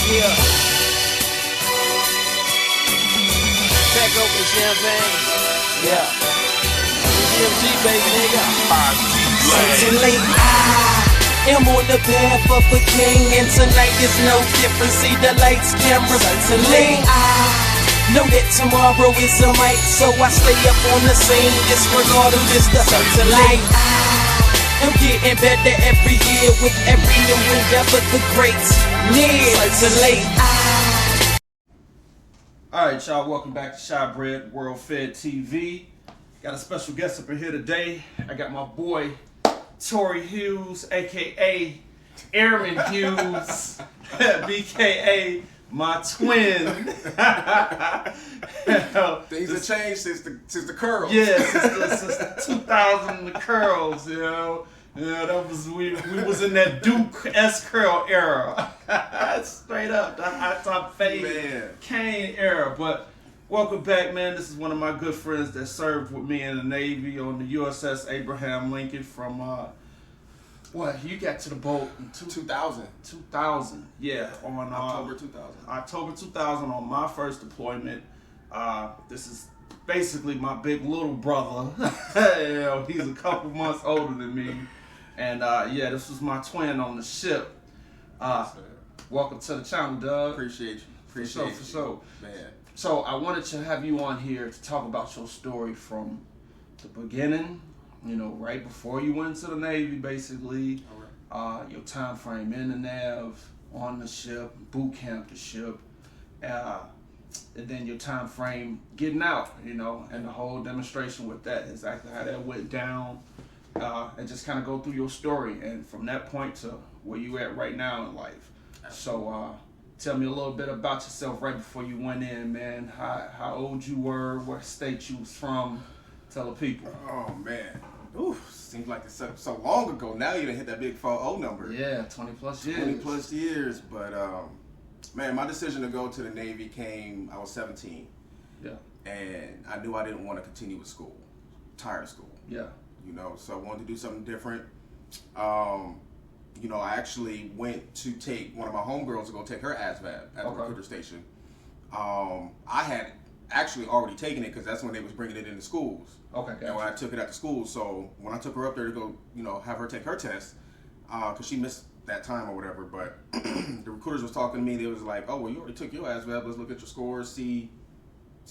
Yeah. Back open champagne. Yeah. GMG, baby, nigga. Certainly I am on the path of a king, and tonight is no different. See the lights, cameras. Certainly I know that tomorrow is a might, so I stay up on the scene, disregard of this stuff. Certainly I'm getting better every year with every new endeavor. The greats near. Certainly Alright, y'all, welcome back to Chi-Bred World Fed TV. Got a special guest up in here today. I got my boy Torey Hughes, aka Airman Hughes, BKA my twin. Things have changed since the curls. Yeah, since the 2000 the curls, you know. Yeah, that was we was in that Duke S curl era. Straight up, that hot top fade Kane era. But welcome back, man. This is one of my good friends that served with me in the Navy on the USS Abraham Lincoln from what? You got to the boat in 2000. 2000. Yeah, on October 2000. October 2000 on my first deployment. This is basically my big little brother. You know, he's a couple months older than me. And yeah, this was my twin on the ship. Welcome to the channel, Doug. Appreciate you. For sure. Man. So I wanted to have you on here to talk about your story from the beginning, you know, right before you went to the Navy, basically. All right. Your time frame in the nav, on the ship, boot camp the ship, and then your time frame getting out, you know, and the whole demonstration with that, exactly how that went down, and just kind of go through your story, and from that point to where you at right now in life. So tell me a little bit about yourself right before you went in, man. How old you were, what state you was from. Tell the people. Oh man, seems like it's so long ago. Now you done hit that big 40 number. Yeah, 20 plus years. 20 plus years, but man, my decision to go to the Navy came. I was 17. Yeah. And I knew I didn't want to continue with school. Tired of school. Yeah. You know, so I wanted to do something different. You know, I actually went to take one of my homegirls to go take her ASVAB at the recruiter station. I had actually already taken it because that's when they was bringing it into schools. Okay. Gotcha. And when I took it at the school, so when I took her up there to go, you know, have her take her test, because she missed that time or whatever, but the recruiters was talking to me. They was like, "Oh, well, you already took your ASVAB. Let's look at your scores, see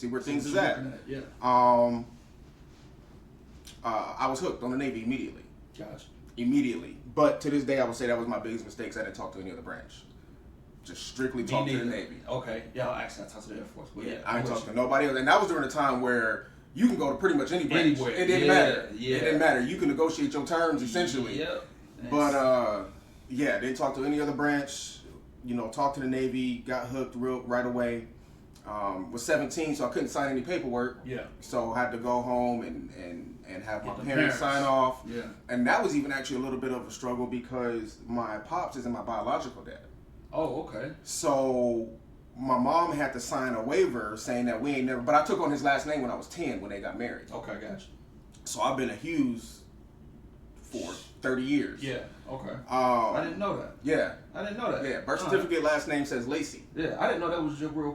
where things is at." Yeah. I was hooked on the Navy immediately. Gotcha. Immediately. But to this day, I would say that was my biggest mistake. I didn't talk to any other branch. Just strictly talk to the Navy. Okay. Yeah, actually, I talked to the Air Force. But yeah, I didn't talk to nobody else. And that was during a time where you can go to pretty much any branch. Anywhere. It didn't matter. Yeah. It didn't matter. You can negotiate your terms, essentially. Yeah. But, yeah, didn't talk to any other branch. You know, talked to the Navy, got hooked right away. Was 17, so I couldn't sign any paperwork. Yeah. So I had to go home and have my parents sign off. Yeah. And that was even actually a little bit of a struggle because my pops isn't my biological dad. Oh, okay. So my mom had to sign a waiver saying that we ain't never, but I took on his last name when I was 10 when they got married. Okay, gotcha. So I've been a Hughes for 30 years. Yeah, okay. I didn't know that. Yeah. I didn't know that. Yeah, birth certificate last name says Lacey. Yeah, I didn't know that was your real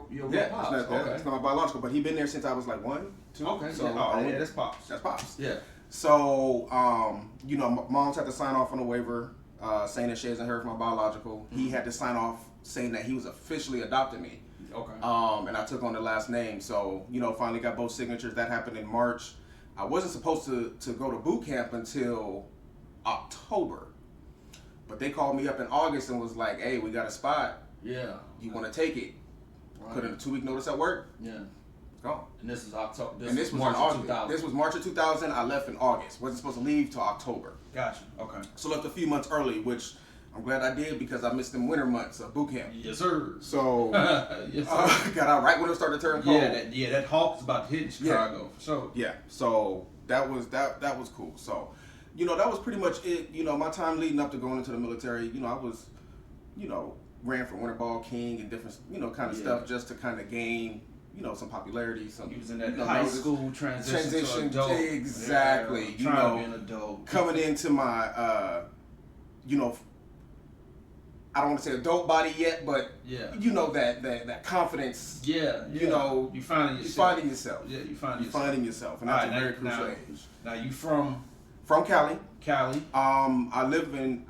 pops. It's not my biological, but he been there since I was like 1, 2. Okay, so yeah, that's pops. That's pops. Yeah. So, you know, mom's had to sign off on a waiver saying that she hasn't heard from my biological. Mm-hmm. He had to sign off saying that he was officially adopting me. Okay. And I took on the last name. So, you know, finally got both signatures. That happened in March. I wasn't supposed to go to boot camp until October. But they called me up in August and was like, "Hey, we got a spot. Yeah. You want to take it?" Right. Put in a 2-week notice at work. Yeah. Gone. And this is October. This was March of 2000. This was March of 2000. I left in August. Wasn't supposed to leave till October. Gotcha. Okay. So left a few months early, which I'm glad I did because I missed them winter months of boot camp. Yes, sir. So yes, sir. got out right when it started to turn cold. That Hawk's about to hit in Chicago. Yeah. So yeah. So that was cool. So, you know, that was pretty much it. You know, my time leading up to going into the military, you know, I was, you know, ran for Winter Ball King and different, you know, kind of stuff just to kind of gain, you know, some popularity. Some using that high school transition to adult. Exactly. Yeah, trying to be an adult. Coming into my, you know, I don't want to say adult body yet, but Yeah. you know that confidence. Yeah. You know, you finding you're yourself. finding yourself. Yeah, you finding You're yourself. finding yourself, and that's Alright, a very crucial age. Now you from Cali. Cali. I live in.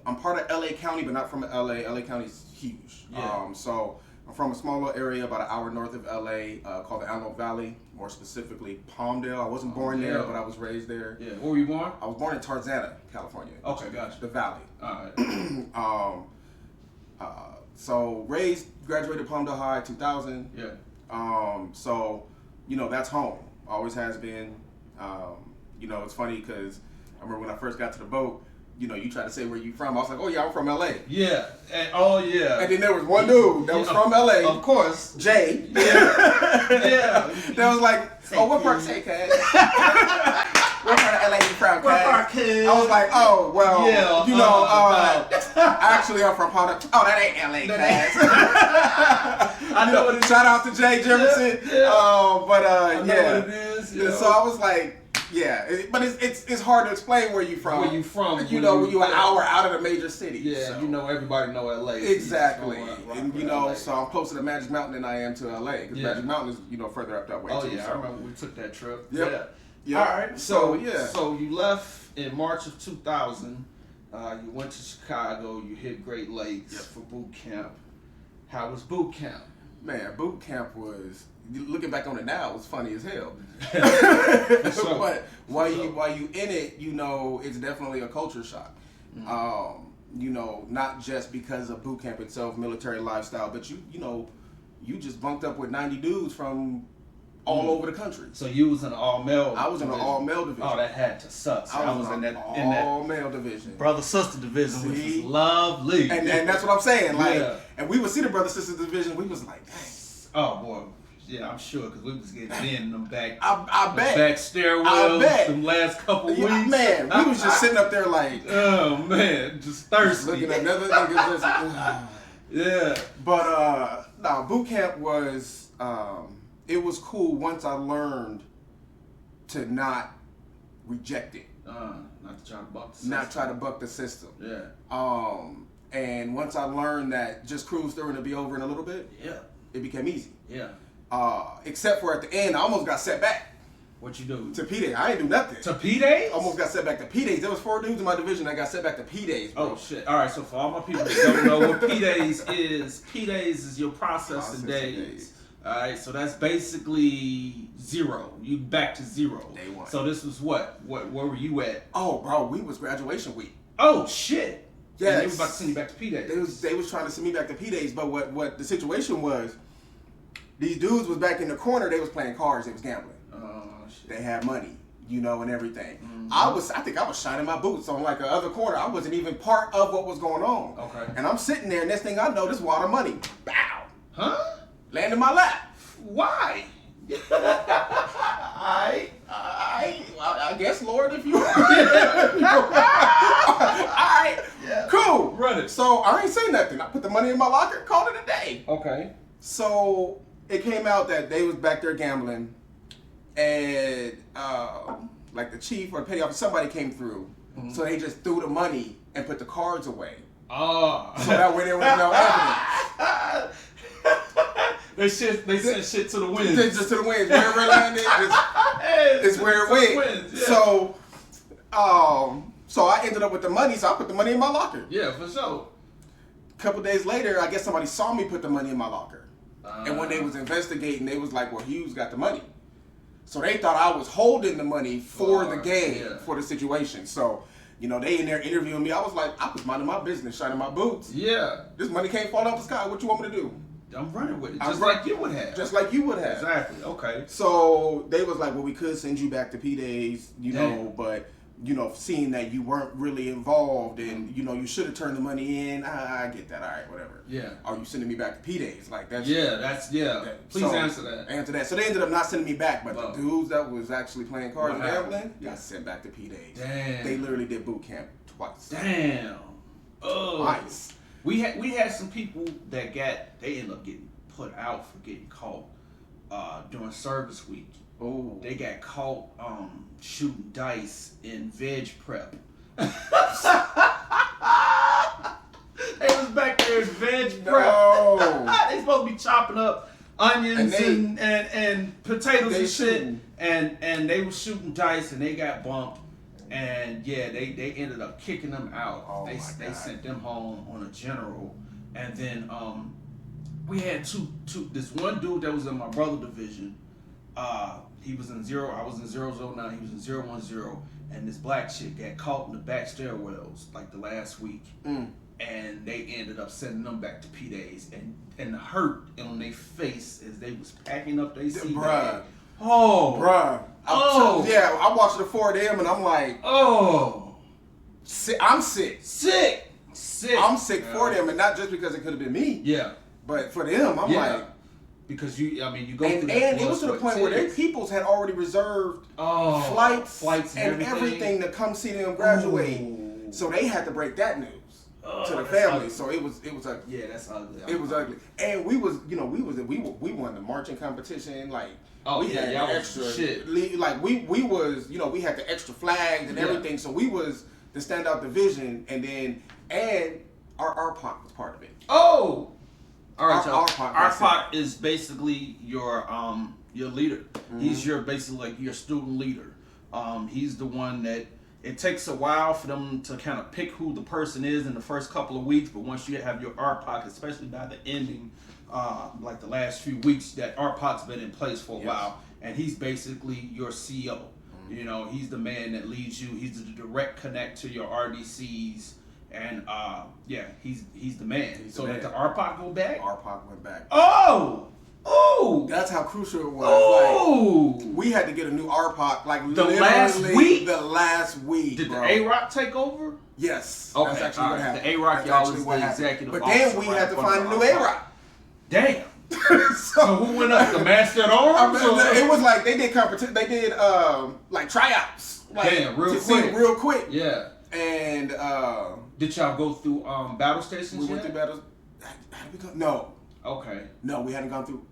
I'm part of LA County, but not from LA. LA County is huge. Yeah. So I'm from a small little area about an hour north of LA called the Antelope Valley, more specifically Palmdale. I wasn't born there, but I was raised there. Yeah. Where were you born? I was born in Tarzana, California. Okay, gotcha. The Valley. All right. So graduated Palmdale High 2000. Yeah. So, you know, that's home. Always has been. You know, it's funny because I remember when I first got to the boat, you know, you tried to say where you from. I was like, oh yeah, I'm from LA. Yeah. And And then there was one dude that was from LA. Of course. Jay. Yeah. Yeah. That was like, oh, what part? Say, cuz. What part of LA you from, cuz? I was like, oh, well, Yeah, you know, actually I'm from Palmdale. Oh, that ain't LA, cuz. I know what it is. Shout out to Jay Jefferson. Yeah. I know what it is. And so I was like, yeah, but it's hard to explain where you from. Where you from? You know, when you're an hour out of the major city. Yeah, so. you know, everybody know LA. Exactly. So, And you know, so I'm closer to Magic Mountain than I am to LA because Magic Mountain is, you know, further up that way Oh too. yeah, so. I remember we took that trip. Yep. Yeah. Yep. All right. So yeah. So you left in March of 2000. You went to Chicago. You hit Great Lakes for boot camp. How was boot camp? Man, boot camp was, looking back on it now, it was funny as hell. Sure. But while you in it, you know, it's definitely a culture shock. Mm-hmm. You know, not just because of boot camp itself, military lifestyle, but you know, you just bunked up with 90 dudes from all over the country. So you was in an all male. I was in an all male division. Oh, that had to suck. So I was in that all male division. brother sister division, which See? is lovely. And that's what I'm saying. Like, Yeah. and we would see the brother sister division. We was like, dang. Oh boy, yeah, I'm sure because we was getting in them back. I bet. Back stairwells. I bet. Them last couple Yeah, weeks. man, we was just sitting up there like, Oh man, just thirsty. looking at another nigga. Just, Yeah. but no, boot camp was it was cool once I learned to not reject it, Not to try to buck the system. not try to buck the system. Yeah. And once I learned that just cruise through and it'll be over in a little bit, Yeah. it became easy. Yeah. Except for at the end, I almost got set back What you do? to P-Days. I ain't do nothing. To P-Days? Almost got set back to P-Days. There was 4 dudes in my division that got set back to P-Days, bro. Oh shit! All right, so for all my people that don't know what P-Days is your processing days. All right, so that's basically 0. You back to 0. Day 1. So this was what? Where were you at? Oh, bro, we was graduation week. Oh shit! Yes. And they was about to send you back to P-Days. They was trying to send me back to P-Days, but what the situation was, these dudes was back in the corner. They was playing cards. They was gambling. Oh shit! They had money, you know, and everything. Mm-hmm. I think I was shining my boots on like the other corner. I wasn't even part of what was going on. Okay. And I'm sitting there, and next thing I know, this water money, bow, Huh? land in my lap. Why? I guess, Lord, if you all right, Yeah. cool. Run it. So I ain't say nothing. I put the money in my locker, called it a day. Okay. So it came out that they was back there gambling, and like the chief or the petty officer, somebody came through. So they just threw the money and put the cards away. Oh. So that way there was no evidence. They sent shit to the wind. Just to the winds. Wherever it landed, it's where it went. Yeah. So I ended up with the money, so I put the money in my locker. Yeah, for sure. A couple days later, I guess somebody saw me put the money in my locker. And when they was investigating, they was like, well, Hughes got the money. So they thought I was holding the money for the game, for the situation. So, you know, they in there interviewing me. I was like, I was minding my business, shining my boots. Yeah. This money can't fall out the sky. What you want me to do? I'm running with it, I'm just run- like you would have. Just like you would have. Exactly. Okay. So they was like, well, we could send you back to P-Days, you know, Damn. but, you know, seeing that you weren't really involved and, you know, you should have turned the money in. I get that. All right, whatever. Yeah. Are you sending me back to P-Days? Like, that's... Please So, answer that. Answer that. So they ended up not sending me back, but Oh. the dudes that was actually playing cards and What happened? gambling got sent back to P-Days. Damn. They literally did boot camp twice. Damn. Oh. Twice. We had some people that they ended up getting put out for getting caught during service week. Oh. They got caught shooting dice in veg prep. They was back bench press. They supposed to be chopping up onions and potatoes and shit. And they were shooting dice and they got bumped. And yeah, they ended up kicking them out. Oh they sent them home on a general. And then we had two. This one dude that was in my brother division. He was in 0. I was in 009. He was in 010. And this black chick got caught in the back stairwells like the last week. And they ended up sending them back to P-Days. And the hurt on their face as they was packing up their seat. Bruh. Oh. Bruh. Yeah, I watched the 4 of them and I'm like, oh. I'm sick. Sick. I'm sick for them, and not just because it could have been me. Yeah. But for them, I'm like. Because you go through and it was to the point where their peoples had already reserved flights and everything to come see them graduate. Ooh. So they had to break that news to the family. Ugly. So it was ugly. Yeah, that's ugly. It was ugly. And we won the marching competition. Like we had the extra shit. Like we was we had the extra flags and everything. So we was the standout division, and our POC was part of it. Oh. All right, y'all. RPOC is basically your leader. Mm-hmm. He's basically like your student leader. He's the one that it takes a while for them to kind of pick who the person is in the first couple of weeks, but once you have your RPOC, especially by the ending, like the last few weeks, that RPOC's been in place for a while, and he's basically your CEO. Mm-hmm. He's the man that leads you. He's the direct connect to your RDCs. And he's the man. Did the RPOC go back? RPOC went back. Oh! That's how crucial it was. Oh! Like, we had to get a new RPOC like the last week. Did the A-Rock take over? Yes. Okay. That's actually what happened. The A-Rock y'all was the executive officer. But then we had to find a new A-Rock. Damn. so who went up? The Master at Arms? It was like they did competition. They did like tryouts. Like, damn, real quick. Yeah. And did y'all go through battle stations? We went through battles. Had we go? No. Okay. No, we hadn't gone through.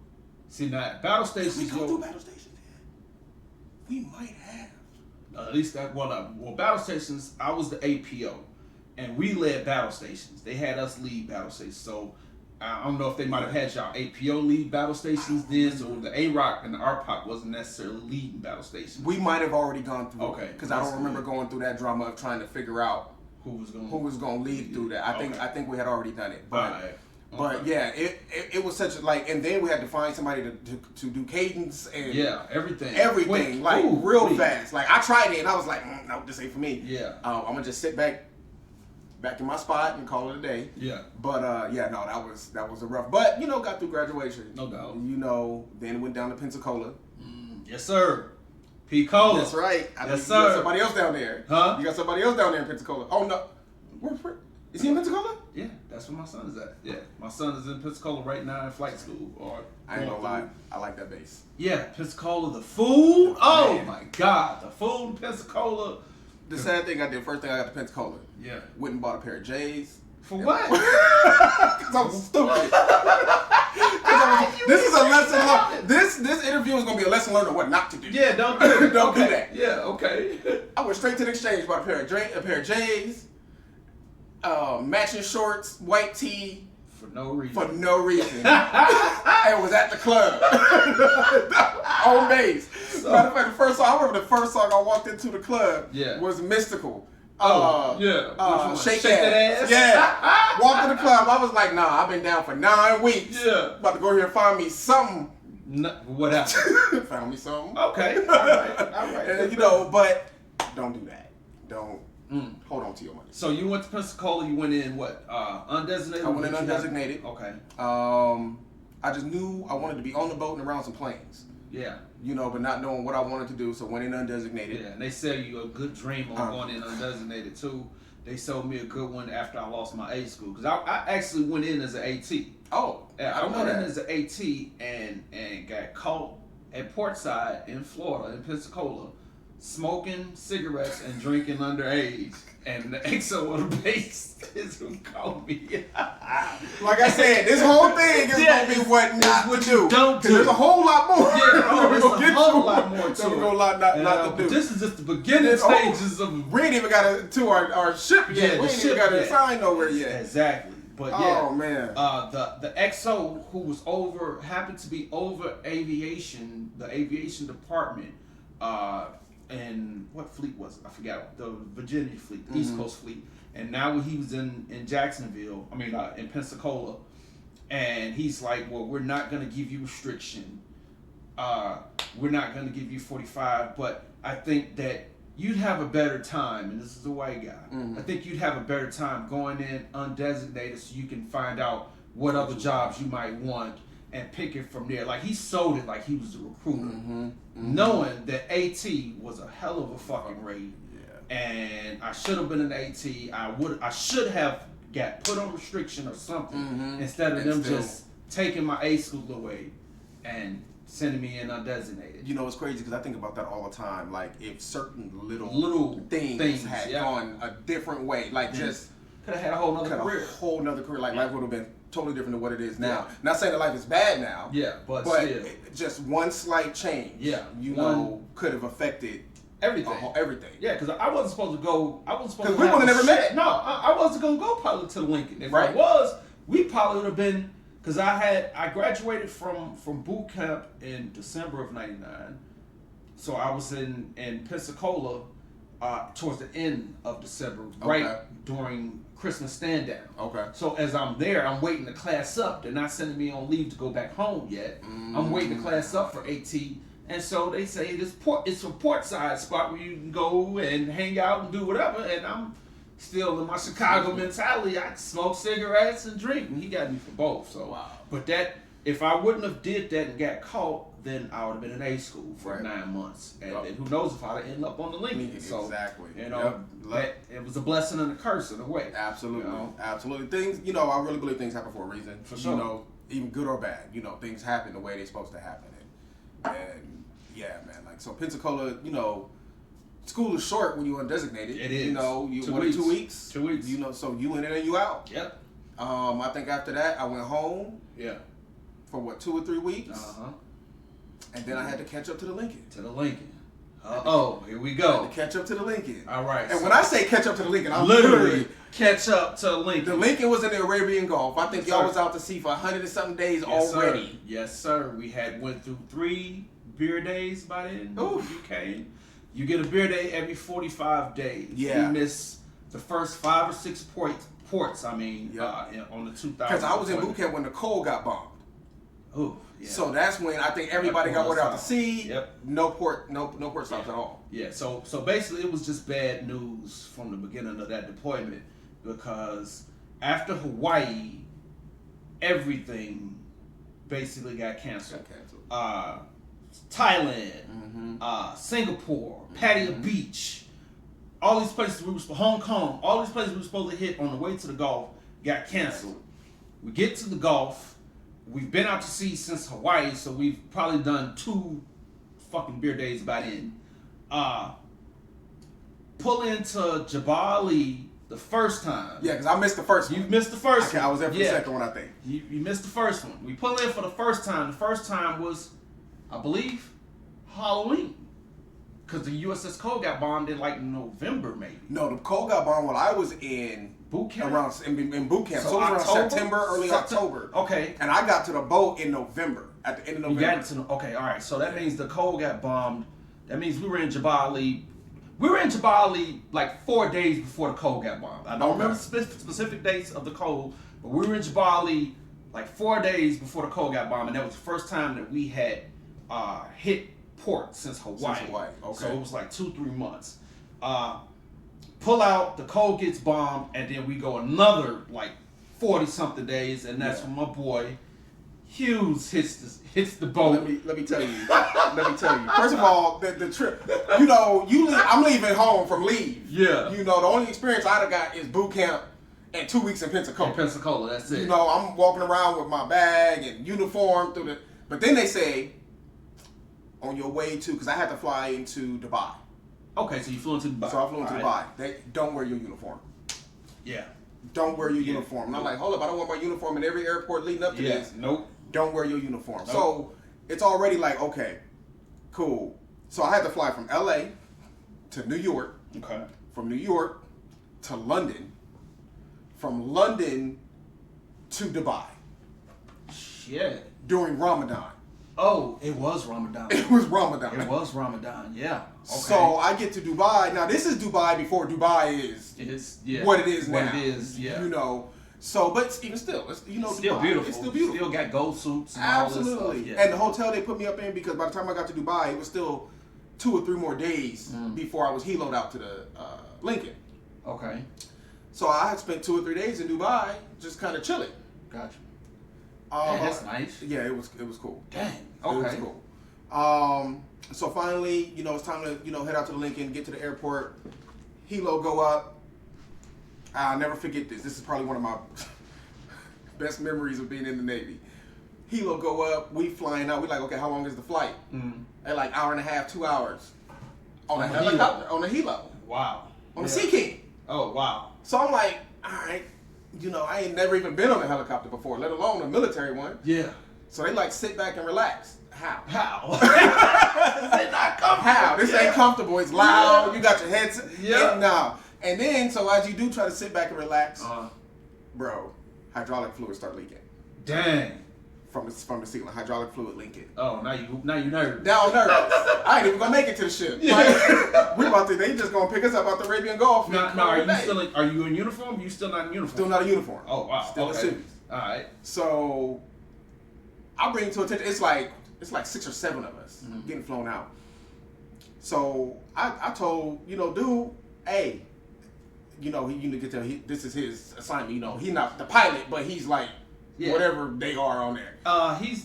See, now battle stations. Did we go through battle stations yet? We might have. At least that well, battle stations. I was the APO, and we led battle stations. They had us lead battle stations. So I don't know if they might have had y'all APO lead battle stations then, so the A-Rock and the RPOC wasn't necessarily leading battle stations. We might have already gone through. Okay. Because I don't remember going through that drama of trying to figure out who was going to lead through that. I think we had already done it. But but yeah, it was such a and then we had to find somebody to do cadence and everything quick, like real fast. Like I tried it and I was like, no, this ain't for me. Yeah, I'm gonna just sit back in my spot and call it a day. Yeah, but that was a rough. But got through graduation. No doubt. Then went down to Pensacola. Yes, sir. P-Cola. That's right. Yes, sir. You got somebody else down there. Huh? You got somebody else down there in Pensacola. Oh no, is he in Pensacola? Yeah, that's where my son is at. Yeah, my son is in Pensacola right now in flight school. I ain't gonna lie, I like that base. Yeah, Pensacola, the food. Oh my God, the food in Pensacola. The sad thing first thing I got to Pensacola. Yeah. Went and bought a pair of J's. For what? Because I was stupid. This is a lesson learned. This interview is gonna be a lesson learned on what not to do. Yeah, don't do it. Don't do that. Yeah, okay. I went straight to the exchange, bought a pair of J's. Matching shorts, white tee. For no reason. I was at the club. On base. Matter of fact, I remember the first song I walked into the club was Mystical. Shake that ass. Yeah. Walked to the club. I was like, nah, I've been down for 9 weeks. Yeah. About to go here and find me something. What happened? Found me something. Okay. All right. And, but don't do that. Don't. Hold on to your money. So you went to Pensacola. You went in what? Undesignated. I went in undesignated. Okay. I just knew I wanted to be on the boat and around some planes. Yeah. But not knowing what I wanted to do, so went in undesignated. Yeah, and they sell you a good dream on going in undesignated too. They sold me a good one after I lost my A school because I actually went in as an AT. Oh, I went in as an AT and got caught at Portside in Florida in Pensacola, smoking cigarettes and drinking underage. And the XO of the base is who called me. Like I said, this whole thing is going to be what you don't do. There's a whole lot more. Yeah, there's a whole lot more to it. There's a whole lot not to do. This is just the beginning stages of. We ain't even got to our ship yet. We ain't even got to sign nowhere yet. Exactly. But yeah, oh man, the XO who was happened to be over aviation, the aviation department, and what fleet was it? I forgot, the Virginia fleet, the East Coast fleet, and now he was in Jacksonville. I mean, in Pensacola, and he's like, well, we're not gonna give you restriction. We're not gonna give you 45, but I think that you'd have a better time, and this is a white guy. I think you'd have a better time going in undesignated so you can find out what other jobs you might want and pick it from there. Like, he sold it like he was the recruiter, knowing that AT was a hell of a fucking rate. Yeah. And I should have been an AT. I should have got put on restriction or something instead of them just taking my A school away and sending me in undesignated. You know, it's crazy because I think about that all the time. Like, if certain little things had gone a different way, like just could have had a whole nother career. Like, life would have been totally different than what it is now. Not saying that life is bad now. Yeah, but just one slight change. Yeah, you know, could have affected everything. Everything. Yeah, because I wasn't supposed to go. Because we would have never met. No, I wasn't gonna go pilot to Lincoln. If I was, we probably would have been. Because I graduated from boot camp in December of '99, so I was in Pensacola towards the end of December, right during Christmas stand down. Okay. So as I'm there, I'm waiting to class up. They're not sending me on leave to go back home yet. I'm waiting to class up for AT, and so they say it's a portside spot where you can go and hang out and do whatever, and I'm still in my Chicago mentality. I smoke cigarettes and drink, and he got me for both. So, but that, if I wouldn't have did that and got caught, then I would have been in A school for 9 months, and who knows if I'd end up on the Lincoln. So, exactly. You know, it was a blessing and a curse in a way. Absolutely, you know? Absolutely. Things, you know, I really believe things happen for a reason. For sure. You know, even good or bad. You know, things happen the way they're supposed to happen, and yeah, man. Like, so Pensacola, you know. School is short when you're undesignated. It is. You know, 2 weeks. 2 weeks. 2 weeks. You know, so you in and you out. Yep. I think after that I went home. Yeah. For what, 2 or 3 weeks. And then I had to catch up to the Lincoln. Here we go. I had to catch up to the Lincoln. All right. And when I say catch up to the Lincoln, I'm literally catch up to Lincoln. The Lincoln was in the Arabian Gulf. I think y'all was out to sea for 100 and something days already. Sir. Yes, sir. We had went through 3 beer days by then. Oof. You came. You get a beer day every 45 days. Yeah. We missed the first 5 or 6 ports. I mean, on the 2000. Because I was in boot camp when the Cole got bombed. Oh, yeah. So that's when I think everybody got ordered out to sea. Yep. No port stops at all. Yeah. So basically, it was just bad news from the beginning of that deployment, because after Hawaii, everything basically got canceled. Thailand, Singapore, Pattaya Beach, all these places Hong Kong, all these places we were supposed to hit on the way to the Gulf got canceled. We get to the Gulf, we've been out to sea since Hawaii, so we've probably done 2 fucking beer days by then. Pull into Jabali the first time. Yeah, because I missed the first one. You missed the first one. I was there for the second one, I think. You missed the first one. We pull in for the first time. The first time was, I believe, Halloween, because the USS Cole got bombed in like November, maybe. No, the Cole got bombed while I was in boot camp. In boot camp, so it was around September, early October. Okay, and I got to the boat in November, at the end of November. Okay, all right. So that means the Cole got bombed. That means we were in Jabali. We were in Jabali like 4 days before the Cole got bombed. I don't remember specific dates of the Cole, but we were in Jabali like 4 days before the Cole got bombed, and that was the first time that we had hit port since Hawaii. Okay. So it was like 2-3 months. Pull out, the Cole gets bombed, and then we go another like 40 something days, and that's when my boy Hughes hits the boat. Let me tell you. First of all, the trip. You know, I'm leaving home from leave. Yeah. You know, the only experience I'd have got is boot camp and 2 weeks in Pensacola. That's it. You know, I'm walking around with my bag and uniform through the. But then they say, on your way to, because I had to fly into Dubai. Okay, so you flew into Dubai. So I flew into Dubai. They don't wear your uniform. Yeah. Don't wear your uniform. And I'm like, hold up, I don't want my uniform in every airport leading up to this. Nope. Don't wear your uniform. Nope. So it's already like, okay, cool. So I had to fly from LA to New York. Okay. From New York to London. From London to Dubai Shit. during Ramadan. Oh, it was Ramadan. It was Ramadan. It was Ramadan, yeah. Okay. So I get to Dubai. Now this is Dubai before Dubai is what it is now. What it is, yeah. You know. So, but even still, it's, you know, It's still Dubai, beautiful. It's still beautiful. Still got gold suits and Absolutely. all this stuff. Yeah. And the hotel they put me up in, because by the time I got to Dubai, it was still 2 or 3 more days before I was heloed out to the Lincoln. Okay. So I had spent 2 or 3 days in Dubai, just kind of chilling. Gotcha. Yeah, that's nice. Yeah, it was cool. Dang. It Okay. was cool. So finally, you know, it's time to, you know, head out to the Lincoln, get to the airport. Helo go up. I'll never forget this. This is probably one of my best memories of being in the Navy. Helo go up. We flying out. We like, okay, how long is the flight? At like hour and a half, 2 hours. On a helicopter. On a Helo. Wow. On a Sea King. Oh, wow. So I'm like, all right. You know, I ain't never even been on a helicopter before, let alone a military one. Yeah. So they like sit back and relax. How? How? They're not comfortable. How? This ain't comfortable. It's loud. Yeah. You got your headset. Yeah. No. And then, so as you do try to sit back and relax, bro, hydraulic fluid start leaking. Dang. From the ceiling. Hydraulic fluid leaking. Oh, now you nervous. Now I'm nervous. I ain't even gonna make it to the ship. Yeah. Like, they just gonna pick us up out the Arabian Gulf. Now, are you in uniform? You still not in uniform? Still not a uniform. Oh, wow. Still in suit. All right. So I bring to attention. It's like 6 or 7 of us getting flown out. So I told, you know, dude, hey, you know, this is his assignment. You know, he's not the pilot, but he's like whatever they are on there.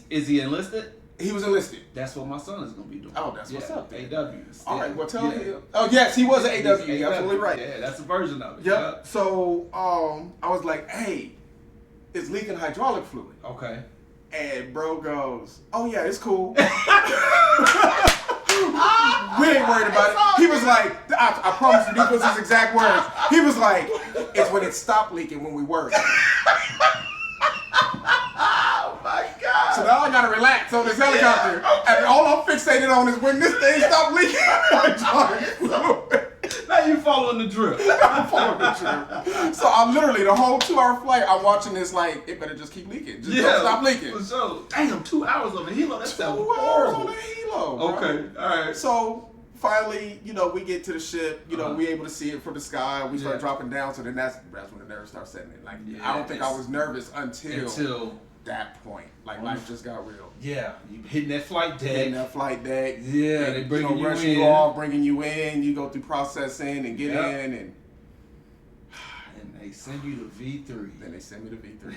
Is he enlisted? He was enlisted. That's what my son is gonna be doing. Oh, that's what's up. AW. All right, well tell him. Oh yes, he was an AW. You're absolutely right. Yeah, that's a version of it. Yep. So I was like, hey, it's leaking hydraulic fluid. Okay. And bro goes, oh yeah, it's cool. We ain't worried about it. He was like, I promise you, these was his exact words. He was like, it's when it stopped leaking when we worried. Oh my God. So now I gotta relax on this helicopter. And all I'm fixated on is when this thing stopped leaking. Now you following the drill. I'm following the drill. So I'm literally, the whole 2-hour flight, I'm watching this like, it better just keep leaking. Just don't stop leaking. For sure. Damn, 2 hours on the helo. That's 2 hours on the helo. Bro. Okay, all right. So finally, you know, we get to the ship. You know, we able to see it from the sky. We start dropping down. So then that's when the nerves start setting in. Like, I don't think I was nervous until that point. Like, life just got real. Yeah, you hitting that flight deck. Yeah, they bringing you rushing in. you off, bringing you in. You go through processing and get in, and they send you to V3. Then they send me to V3.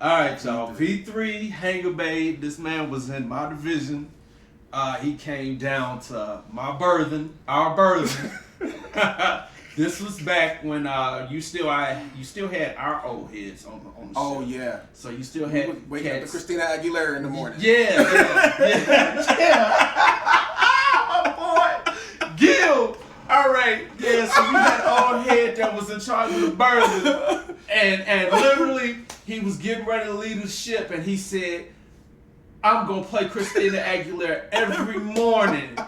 All right, y'all. V3 Hangar Bay. This man was in my division. He came down to my berthing, our berthing. This was back when you still had our old heads on the ship. Oh yeah. So you still had waking up to Christina Aguilera in the morning. Yeah. My boy, Gil. All right. Yeah. So we had old head that was in charge of the berthing, and literally he was getting ready to leave the ship, and he said, "I'm gonna play Christina Aguilera every morning."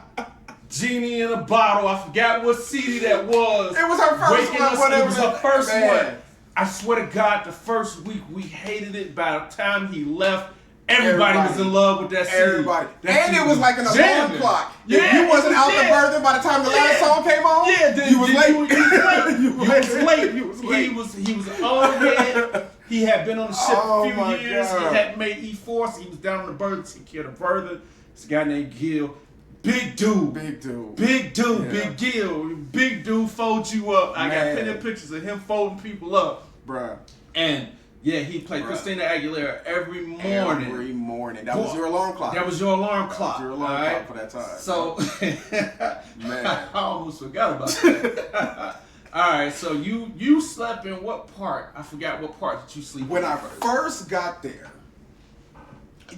Genie in a bottle. I forgot what CD that was. It was her first one. It was her first one. I swear to God, the first week we hated it. By the time he left, everybody was in love with that CD. Everybody. And it was like an alarm clock. Yeah, if you wasn't out the berthing by the time the last song came on, you was late. You was late. He was on head. He had been on the ship a few years. God. He had made E4, so he was down on the berth, taking care of the berthing. This guy named Gil. Big dude. Big Gil. Big Gil. Big dude folds you up. I got plenty of pictures of him folding people up. Bruh. And yeah, he played Christina Aguilera every morning. Every morning. That was your alarm clock. That was your alarm clock. That was your alarm clock for that time. So man. I almost forgot about that. All right, so you slept in what part? I forgot what part did you sleep in. When I first got there,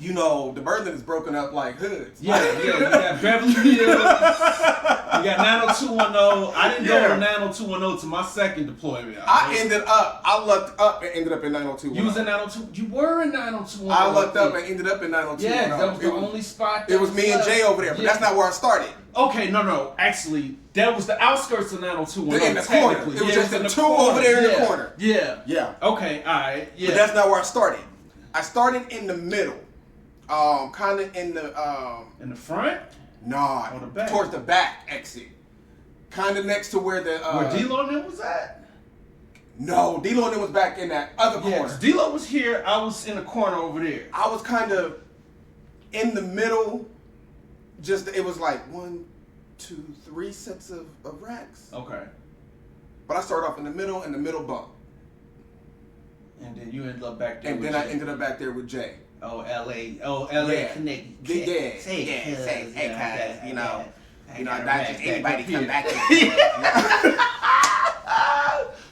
you know, the Berlin is broken up like hoods. Yeah, yeah. You got Beverly Hills. You got 90210. I didn't go to 90210 to my second deployment. I lucked up and ended up in 90210. You was in 902. You were in 90210. I lucked up and ended up in 90210. Yeah, that was the only spot. It was me and Jay over there, but that's not where I started. Okay, no. Actually, that was the outskirts of 90210. In the corner. It was just the two over there in the corner. Yeah. Okay, all right. Yeah. But that's not where I started. I started in the middle. Kind of in the front? Nah, or the back? Towards the back exit. Kind of next to where the where D-Lo and them was at? No, D-Lo and them was back in that other corner. D-Lo was here. I was in the corner over there. I was kind of in the middle. Just it was like 1, 2, 3 sets of racks. Okay. But I started off in the middle bunk. And then you ended up back there. And then I ended up back there with Jay. Oh, LA Connect. Hey, cuz, you know, not just anybody come back there.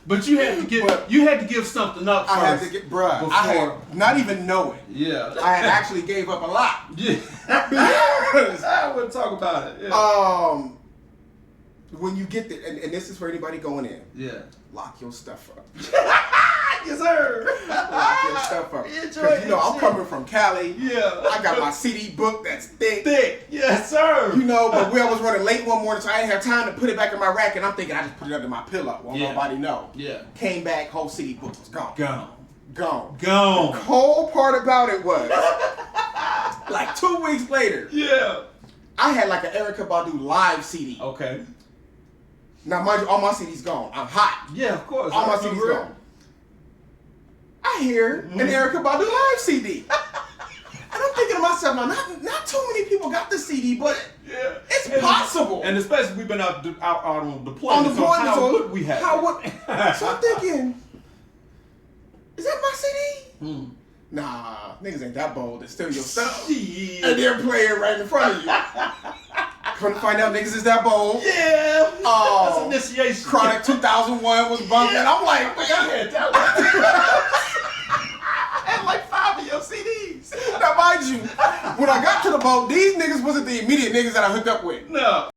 But you had to give something up first. I had to get, bruh. I had, not even knowing. Yeah. I had actually gave up a lot. Yeah. I wouldn't talk about it. Yeah. When you get there, and this is for anybody going in. Yeah. Lock your stuff up. Yes, sir. Lock your stuff up. Because, you know, I'm coming from Cali. Yeah. I got my CD book that's thick. Yes, sir. You know, but I was running late one morning, so I didn't have time to put it back in my rack, and I'm thinking I just put it under my pillow. Won't nobody know. Yeah. Came back, whole CD book was gone. Gone. The whole part about it was, like 2 weeks later. Yeah. I had like an Erykah Badu live CD. Okay. Now, mind you, all my CDs gone. I'm hot. Yeah, of course. All my CDs gone. I hear an Erykah Badu live CD. And I'm thinking to myself, now, not too many people got the CD, but it's possible. And especially we've been out on deployment. So how would we have So I'm thinking, is that my CD? Nah, niggas ain't that bold to steal your stuff. And they're playing right in front of you. Couldn't find out niggas is that bold. Yeah. That's initiation. Chronic 2001 was bumping. Yeah. I'm like, I had that one. And like 5 of your CDs. Now mind you, when I got to the boat, these niggas wasn't the immediate niggas that I hooked up with. No.